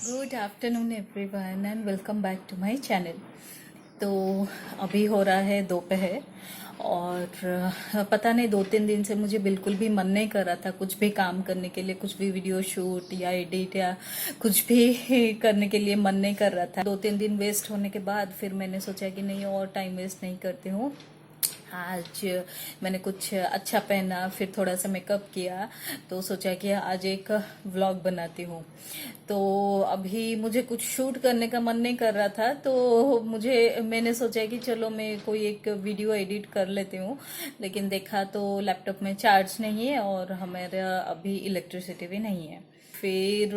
Good afternoon everyone and welcome back to my channel. तो अभी हो रहा है दोपहर और पता नहीं 2-3 दिन से मुझे बिल्कुल भी मन नहीं कर रहा था कुछ भी काम करने के लिए, कुछ भी वीडियो शूट या एडिट या कुछ भी करने के लिए मन नहीं कर रहा था। 2-3 दिन वेस्ट होने के बाद फिर मैंने सोचा कि नहीं और टाइम वेस्ट नहीं करती हूँ। आज मैंने कुछ अच्छा पहना, फिर थोड़ा सा मेकअप किया, तो सोचा कि आज एक व्लॉग बनाती हूँ। तो अभी मुझे कुछ शूट करने का मन नहीं कर रहा था, तो मैंने सोचा कि चलो मैं कोई एक वीडियो एडिट कर लेती हूँ। लेकिन देखा तो लैपटॉप में चार्ज नहीं है और हमारा अभी इलेक्ट्रिसिटी भी नहीं है। फिर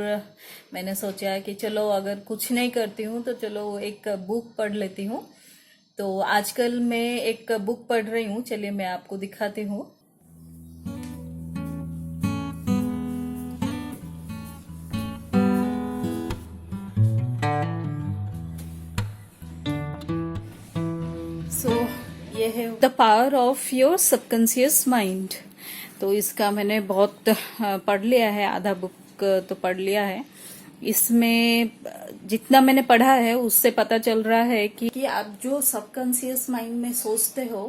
मैंने सोचा कि चलो अगर कुछ नहीं करती हूँ तो चलो एक बुक पढ़ लेती हूँ। तो आजकल मैं एक बुक पढ़ रही हूँ, चलिए मैं आपको दिखाती हूँ। ये है the power of your subconscious mind. तो इसका मैंने बहुत पढ़ लिया है, आधा बुक तो पढ़ लिया है। इसमें जितना मैंने पढ़ा है उससे पता चल रहा है कि आप जो सबकॉन्शियस माइंड में सोचते हो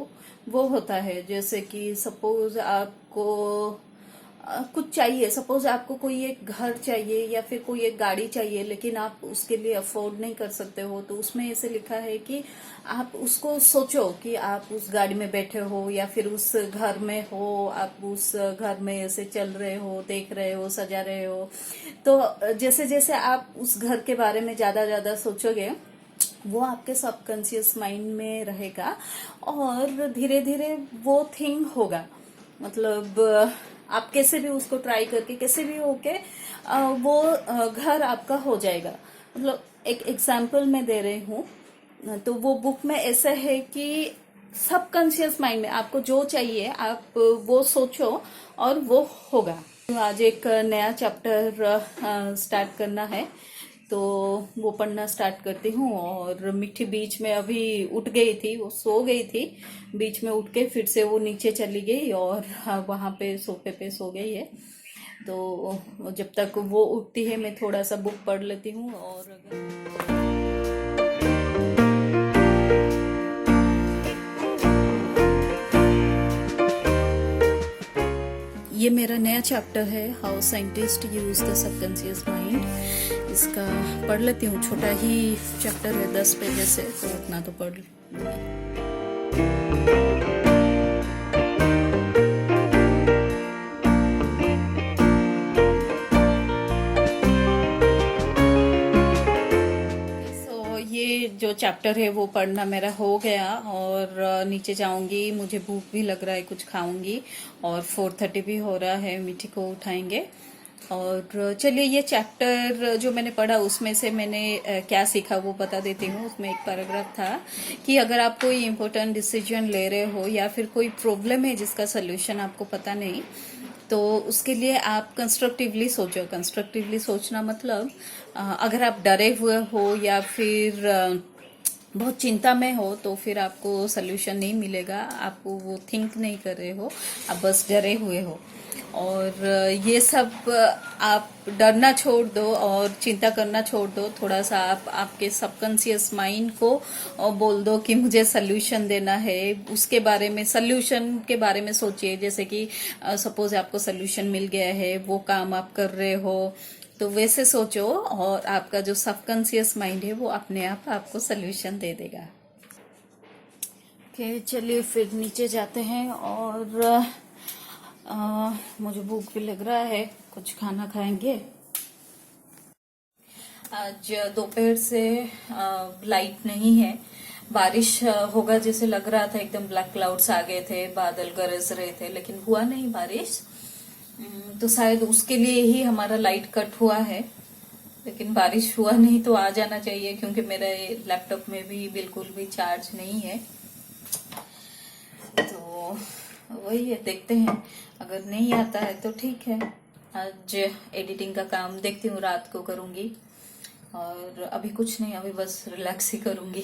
वो होता है। जैसे कि सपोज आपको कुछ चाहिए, सपोज आपको कोई एक घर चाहिए या फिर कोई एक गाड़ी चाहिए, लेकिन आप उसके लिए अफोर्ड नहीं कर सकते हो, तो उसमें ऐसे लिखा है कि आप उसको सोचो कि आप उस गाड़ी में बैठे हो या फिर उस घर में हो, आप उस घर में ऐसे चल रहे हो, देख रहे हो, सजा रहे हो। तो जैसे जैसे आप उस घर के बारे में ज्यादा ज्यादा सोचोगे वो आपके सबकॉन्शियस माइंड में रहेगा और धीरे धीरे वो थिंग होगा। मतलब आप कैसे भी उसको ट्राई करके कैसे भी होके वो घर आपका हो जाएगा। मतलब एक एग्जाम्पल मैं दे रही हूँ। तो वो बुक में ऐसा है कि सबकॉन्शियस माइंड में आपको जो चाहिए आप वो सोचो और वो होगा। आज एक नया चैप्टर स्टार्ट करना है, तो वो पढ़ना स्टार्ट करती हूँ। और मिट्टी बीच में अभी उठ गई थी, वो सो गई थी, बीच में उठ के फिर से वो नीचे चली गई और वहां पे सोफे पे सो गई है। तो जब तक वो उठती है मैं थोड़ा सा बुक पढ़ लेती हूँ। और ये मेरा नया चैप्टर है, how scientist use the subconscious mind. इसका पढ़ लेती हूँ, छोटा ही चैप्टर है 10 पेजेस से, तो उतना तो पढ़ लूंगी। ये जो चैप्टर है वो पढ़ना मेरा हो गया और नीचे जाऊंगी, मुझे भूख भी लग रहा है, कुछ खाऊंगी। और 4:30 भी हो रहा है, मिठी को उठाएंगे। और चलिए ये चैप्टर जो मैंने पढ़ा उसमें से मैंने क्या सीखा वो बता देती हूँ। उसमें एक पैराग्राफ था कि अगर आप कोई इम्पोर्टेंट डिसीजन ले रहे हो या फिर कोई प्रॉब्लम है जिसका सोल्यूशन आपको पता नहीं, तो उसके लिए आप कंस्ट्रक्टिवली सोचो। कंस्ट्रक्टिवली सोचना मतलब अगर आप डरे हुए हो या फिर बहुत चिंता में हो तो फिर आपको सोल्यूशन नहीं मिलेगा, आपको वो थिंक नहीं कर रहे हो, आप बस डरे हुए हो। और ये सब आप डरना छोड़ दो और चिंता करना छोड़ दो। थोड़ा सा आप आपके सबकॉन्शियस माइंड को बोल दो कि मुझे सोल्यूशन देना है, उसके बारे में, सोल्यूशन के बारे में सोचिए। जैसे कि सपोज आपको सोल्यूशन मिल गया है, वो काम आप कर रहे हो, तो वैसे सोचो और आपका जो सबकॉन्शियस माइंड है वो अपने आप आपको सोल्यूशन दे देगा। ओके, चलिए फिर नीचे जाते हैं। और मुझे भूख भी लग रहा है, कुछ खाना खाएंगे। आज दोपहर से लाइट नहीं है, बारिश होगा जैसे लग रहा था, एकदम ब्लैक क्लाउड्स आ गए थे, बादल गरज रहे थे, लेकिन हुआ नहीं बारिश। तो शायद उसके लिए ही हमारा लाइट कट हुआ है। लेकिन बारिश हुआ नहीं तो आ जाना चाहिए, क्योंकि मेरे लैपटॉप में भी बिल्कुल भी चार्ज नहीं है। तो वही है, देखते हैं, अगर नहीं आता है तो ठीक है। आज एडिटिंग का काम देखती हूँ, रात को करूंगी। और अभी कुछ नहीं, अभी बस रिलैक्स ही करूंगी।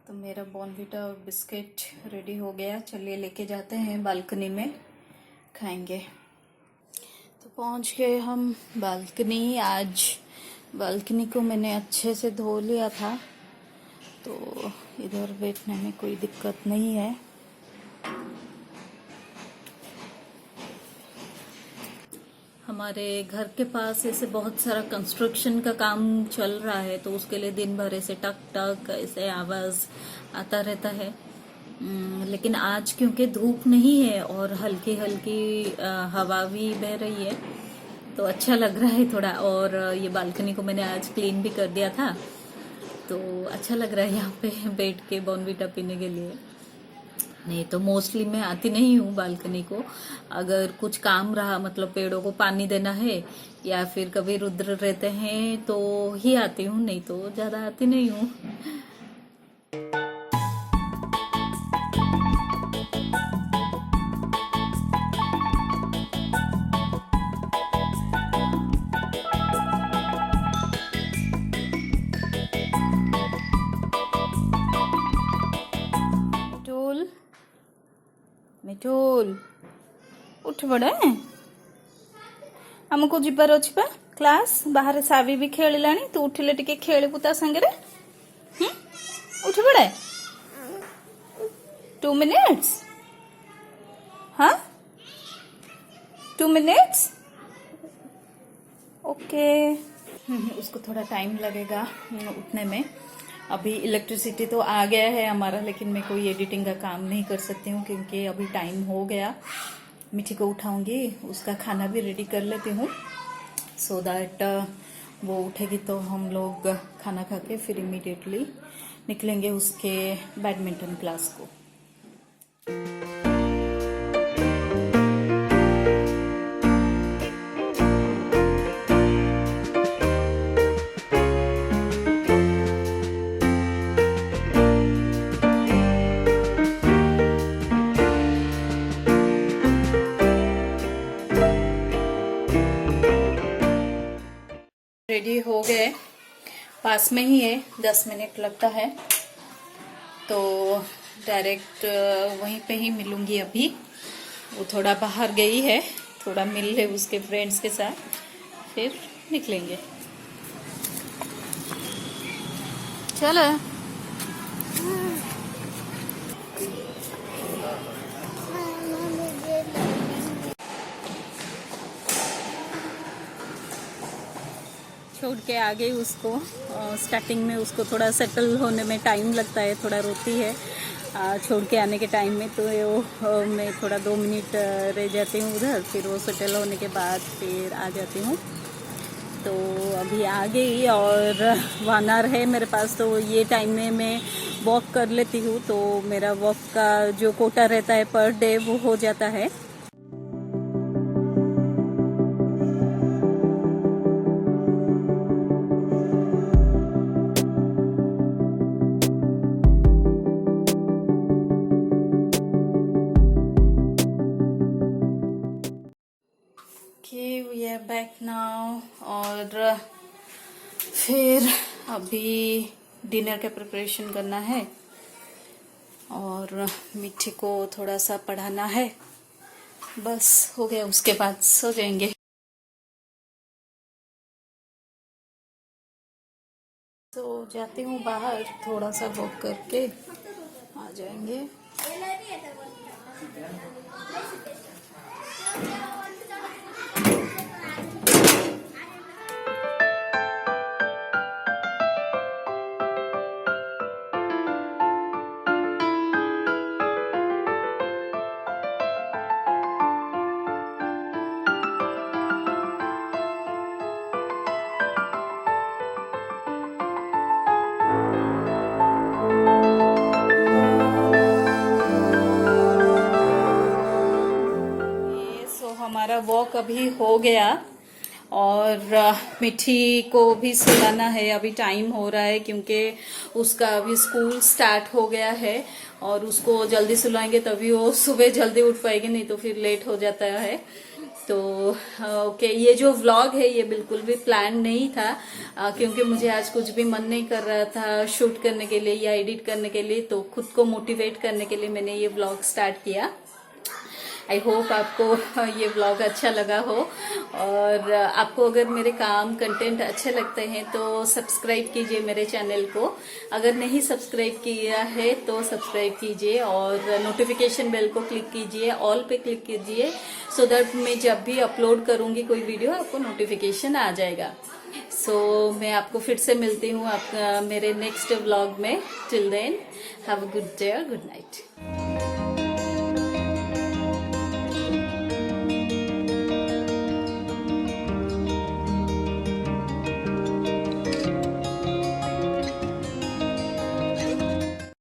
तो मेरा बॉर्नवीटा बिस्किट रेडी हो गया, चलिए लेके जाते हैं बालकनी में खाएंगे। तो पहुंच गए हम बालकनी। आज बालकनी को मैंने अच्छे से धो लिया था, तो इधर बैठने में कोई दिक्कत नहीं है। हमारे घर के पास ऐसे बहुत सारा कंस्ट्रक्शन का काम चल रहा है, तो उसके लिए दिन भर ऐसे टक टक ऐसे आवाज आता रहता है। लेकिन आज क्योंकि धूप नहीं है और हल्की हल्की हवा भी बह रही है, तो अच्छा लग रहा है थोड़ा। और ये बालकनी को मैंने आज क्लीन भी कर दिया था, तो अच्छा लग रहा है यहाँ पे बैठ के बॉर्नवीटा पीने के लिए। नहीं तो मोस्टली मैं आती नहीं हूँ बालकनी को। अगर कुछ काम रहा, मतलब पेड़ों को पानी देना है या फिर कभी रुद्र रहते हैं तो ही आती हूँ, नहीं तो ज्यादा आती नहीं हूँ। ମିଠୁଲ ଉଠି ପଡେ, ଆମକୁ ଯିବାର ଅଛି ପା କ୍ଲାସ୍। ବାହାରେ ସାବି ବି ଖେଳିଲାଣି, ତୁ ଉଠିଲେ ଟିକେ ଖେଳିବୁ ତା ସାଙ୍ଗରେ। ଉଠି ପଡେ। 2 minutes। हाँ 2 minutes ओके। उसको थोड़ा टाइम लगेगा उठने में। अभी इलेक्ट्रिसिटी तो आ गया है हमारा, लेकिन मैं कोई एडिटिंग का काम नहीं कर सकती हूँ क्योंकि अभी टाइम हो गया। मिठी को उठाऊंगी, उसका खाना भी रेडी कर लेती हूँ, सो दैट वो उठेगी तो हम लोग खाना खा के फिर इमीडिएटली निकलेंगे उसके बैडमिंटन क्लास को। रेडी हो गए, पास में ही है, 10 मिनट लगता है, तो डायरेक्ट वहीं पे ही मिलूंगी अभी। वो थोड़ा बाहर गई है, थोड़ा मिल ले उसके फ्रेंड्स के साथ, फिर निकलेंगे। चलो छोड़ के आ गई उसको। स्टार्टिंग में उसको थोड़ा सेटल होने में टाइम लगता है, थोड़ा रोती है छोड़ के आने के टाइम में, तो मैं थोड़ा 2 मिनट रह जाती हूँ उधर, फिर वो सेटल होने के बाद फिर आ जाती हूँ। तो अभी आ गई और 1 आवर है मेरे पास, तो ये टाइम में मैं वॉक कर लेती हूँ, तो मेरा वॉक का जो कोटा रहता है पर डे वो हो जाता है। वी आर बैक नाउ, और फिर अभी डिनर का प्रिपरेशन करना है और मिठी को थोड़ा सा पढ़ाना है, बस हो गया, उसके बाद सो जाएंगे। तो जाती हूँ बाहर, थोड़ा सा वॉक करके आ जाएंगे। हमारा वॉक अभी हो गया और मिठी को भी सुलाना है। अभी टाइम हो रहा है क्योंकि उसका अभी स्कूल स्टार्ट हो गया है और उसको जल्दी सुलाएंगे तभी वो सुबह जल्दी उठ पाएगी, नहीं तो फिर लेट हो जाता है। तो ओके, ये जो व्लॉग है ये बिल्कुल भी प्लान नहीं था, क्योंकि मुझे आज कुछ भी मन नहीं कर रहा था शूट करने के लिए या एडिट करने के लिए, तो खुद को मोटिवेट करने के लिए मैंने ये व्लॉग स्टार्ट किया। आई होप आपको ये व्लॉग अच्छा लगा हो, और आपको अगर मेरे काम कंटेंट अच्छे लगते हैं तो सब्सक्राइब कीजिए मेरे चैनल को। अगर नहीं सब्सक्राइब किया है तो सब्सक्राइब कीजिए, और नोटिफिकेशन बेल को क्लिक कीजिए, ऑल पे क्लिक कीजिए, सो दैट मैं जब भी अपलोड करूंगी कोई वीडियो आपको नोटिफिकेशन आ जाएगा। मैं आपको फिर से मिलती हूँ आपका मेरे नेक्स्ट व्लॉग में। Till then have a good day और गुड नाइट।